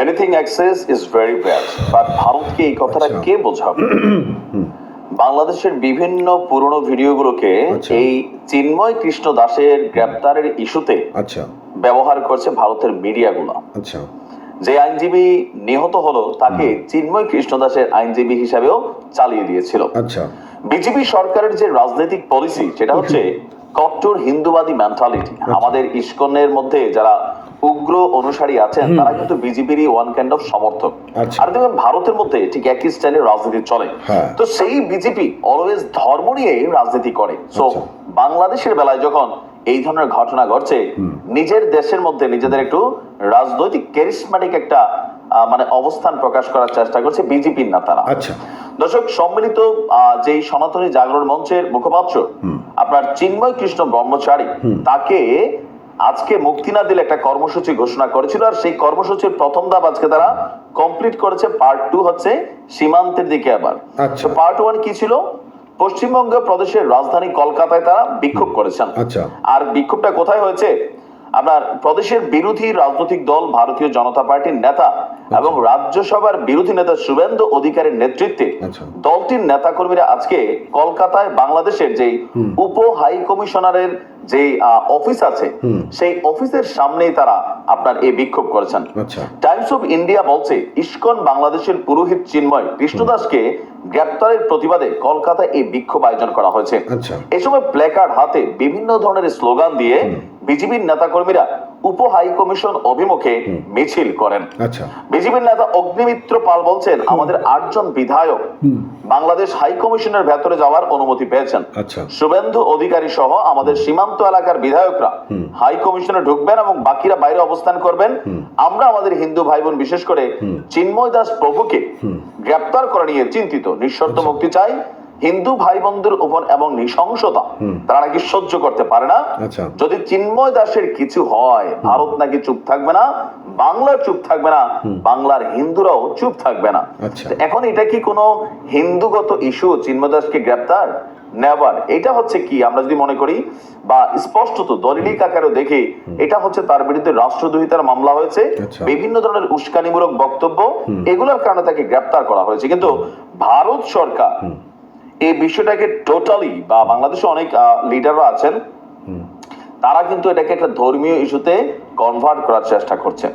Anything excess is very bad, but ভারতকে এই কথাটা কে বোঝাবে? বাংলাদেশের বিভিন্ন পুরনো ভিডিওগুলোকে এই চিন্ময় কৃষ্ণ দাসের গ্রেপ্তারের ইস্যুতে ব্যবহার করছে ভারতের মিডিয়াগুলো। যে আইনজীবী নিহত হলো তাকে চিন্ময় কৃষ্ণ দাসের আইনজীবী হিসাবেও চালিয়ে দিয়েছিল। বিজেপি সরকারের যে রাজনৈতিক পলিসি সেটা হচ্ছে কট্টর হিন্দুবাদী মেন্টালিটি। আমাদের ইস্কনের মধ্যে যারা উগ্র অনুসারী আছেন তারা কিন্তু বিজেপিরই ওয়ান কাইন্ড অফ সমর্থক। আর দেখবেন ভারতের মধ্যে ঠিক একই স্টাইলের রাজনীতি চলে। তো সেই বিজেপি অলওয়েজ ধর্ম নিয়ে রাজনীতি করে। সো বাংলাদেশের বেলায় যখন এই ধরনের ঘটনা ঘটছে, নিজের দেশের মধ্যে নিজেদের একটু রাজনৈতিক ক্যারিসমেটিক একটা মানে অবস্থান প্রকাশ করার চেষ্টা করছে বিজেপির নেতারা। দর্শক, সম্মিলিত যেই সনাতনী জাগরণ মঞ্চের মুখপাত্র আপনার চিন্ময় কৃষ্ণ ব্রহ্মচারী, তাকে আজকে মুক্তি না দিলে একটা কর্মসূচি ঘোষণা করেছিল, আর সেই কর্মসূচির প্রথম ধাপ আজকে তারা কমপ্লিট করেছে। পার্ট 2 হচ্ছে সীমান্তের দিকে। আবার পার্ট 1 কি ছিল? পশ্চিমবঙ্গ প্রদেশের রাজধানী কলকাতায় তারা বিক্ষোভ করেছেন। আর বিক্ষোভটা কোথায় হয়েছে? আপনার প্রদেশের বিরোধী রাজনৈতিক দল ভারতীয় জনতা পার্টির নেতা এবং রাজ্যসভার বিরোধী নেতা শুভেন্দু অধিকারীর নেতৃত্বে দলটির নেতাকর্মীরা আজকে কলকাতায় বাংলাদেশের যে উপ হাই কমিশনারের যে অফিস আছে সেই অফিসের সামনেই তারা আপনার এই বিক্ষোভ করেছেন। টাইমস অফ ইন্ডিয়া বলছে ইসকন বাংলাদেশের পুরোহিত চিন্ময় কৃষ্ণ দাসকে গ্রেপ্তারের প্রতিবাদে কলকাতায় এই বিক্ষোভ আয়োজন করা হয়েছে। এই সময় প্ল্যাকার্ড হাতে বিভিন্ন ধরনের স্লোগান দিয়ে বিজেপির নেতাকর্মীরা উপ হাই কমিশন অভিমুখে মিছিল করেন। বিজেপির নেতা অগ্নিমিত্র পাল বলছেন, আমাদের 8 জন বিধায়ক বাংলাদেশ হাই কমিশনের ভেতরে যাওয়ার অনুমতি পেয়েছেন। শুভেন্দু অধিকারী সহ আমাদের সীমান্ত এলাকার বিধায়করা হাই কমিশনে ঢুকবেন এবং বাকিরা বাইরে অবস্থান করবেন। আমরা আমাদের হিন্দু ভাই বোন বিশেষ করে চিন্ময় দাস প্রভুকে গ্রেপ্তার করা নিয়ে চিন্তিত। নিঃশর্ত মুক্তি চাই। হিন্দু ভাই বোনদের উপর এবং নৃশংসতা তারা নাকি সহ্য করতে পারে না। যদি চিন্ময় দাসের কিছু হয়, ভারত নাকি চুপ থাকবে না, বাংলা চুপ থাকবে না, বাংলার হিন্দুরাও চুপ থাকবে না। এখন এটা কি কোনো হিন্দুগত ইস্যু? চিন্ময় দাসকে গ্রেপ্তার? নেভার। এটা হচ্ছে কি, আমরা যদি মনে করি বা স্পষ্টত দলিলিক আকারে দেখি, এটা হচ্ছে তার বিরুদ্ধে রাষ্ট্রদ্রোহিতার মামলা হয়েছে, বিভিন্ন ধরনের উস্কানিমূলক বক্তব্য, এগুলোর কারণে তাকে গ্রেপ্তার করা হয়েছে। কিন্তু ভারত সরকার এই বিষয়টাকে টোটালি, বা বাংলাদেশে অনেক লিডাররা আছেন তারা কিন্তু এটাকে একটা ধর্মীয় ইস্যুতে কনভার্ট করার চেষ্টা করছে।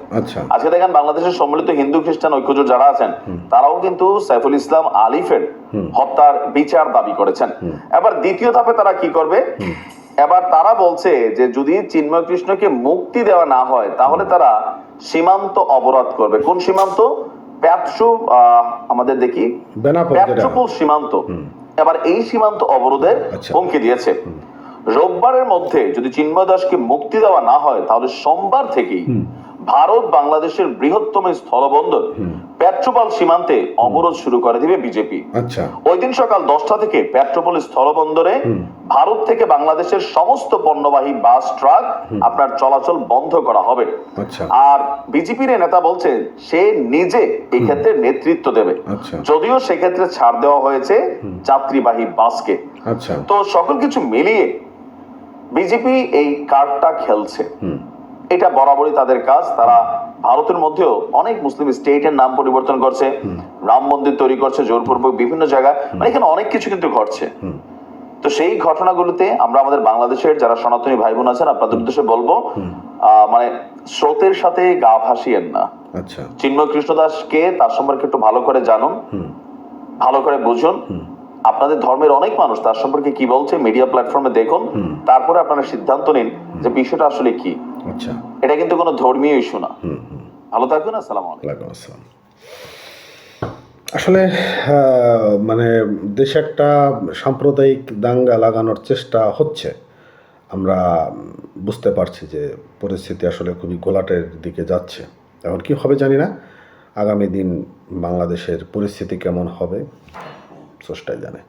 আজকে দেখেন বাংলাদেশের সম্মিলিত হিন্দু খ্রিস্টান ঐক্যজোট যারা আছেন তারাও কিন্তু সাইফুল ইসলাম আলিফের হত্যার বিচার দাবি করেছেন। এবার দ্বিতীয় ধাপে তারা কি করবে? এবার তারা বলছে যে যদি চিন্ময় কৃষ্ণকে মুক্তি দেওয়া না হয় তাহলে তারা সীমান্ত অবরোধ করবে। কোন সীমান্ত? আমাদের দেখি পেট্রোপোল সীমান্ত। এবার এই সীমান্ত অবরোধের হুমকি দিয়েছে। রোববারের মধ্যে যদি চিন্ময় দাসকে মুক্তি দেওয়া না হয় তাহলে সোমবার থেকেই ভারত বাংলাদেশের বৃহত্তম স্থলবন্দর পেট্রোপোল সীমান্তে অবরোধ শুরু করে দিবে বিজেপি। ওই দিন সকাল 10টা থেকে পেট্রোপোল স্থলবন্দরে ভারত থেকে বাংলাদেশের সমস্ত পণ্যবাহী বাস ট্রাক আপনার চলাচল বন্ধ করা হবে। আর বিজেপির নেতা বলছে সে নিজে এই ক্ষেত্রে নেতৃত্ব দেবে, যদিও সেক্ষেত্রে ছাড় দেওয়া হয়েছে যাত্রীবাহী বাসকে। তো সকল কিছু মিলিয়ে বিজেপি এই কার্ডটা খেলছে। এটা বরাবরই তাদের কাজ। তারা ভারতের মধ্যেও অনেক মুসলিম স্টেটের নাম পরিবর্তন করছে, রাম মন্দির তৈরি করছে জোরপূর্বক বিভিন্ন জায়গায়, মানে এখানে অনেক কিছু কিন্তু ঘটছে। তো সেই ঘটনাগুলোতে আমরা আমাদের বাংলাদেশের যারা সনাতনী ভাই বোন আছেন আপনাদের উদ্দেশ্যে বলবো, মানে স্রোতের সাথে গা ভাসিয়েন না। চিন্ময় কৃষ্ণ দাসকে তার সম্পর্কে একটু ভালো করে জানুন, ভালো করে বুঝুন। আপনাদের ধর্মের অনেক মানুষ তার সম্পর্কে কি বলছে মিডিয়া প্ল্যাটফর্মে দেখুন, তারপরে আপনারা সিদ্ধান্ত নিন যে বিষয়টা আসলে কি। এটা কিন্তু কোনো ধর্মীয় ইস্যু না। ভালো থাকবেন। আসসালামু আলাইকুম। আসলে মানে দেশে একটা সাম্প্রদায়িক দাঙ্গা লাগানোর চেষ্টা হচ্ছে। আমরা বুঝতে পারছি যে পরিস্থিতি আসলে খুবই ঘোলাটের দিকে যাচ্ছে। এখন কি হবে জানি না, আগামী দিন বাংলাদেশের পরিস্থিতি কেমন হবে স্রষ্টাই জানে।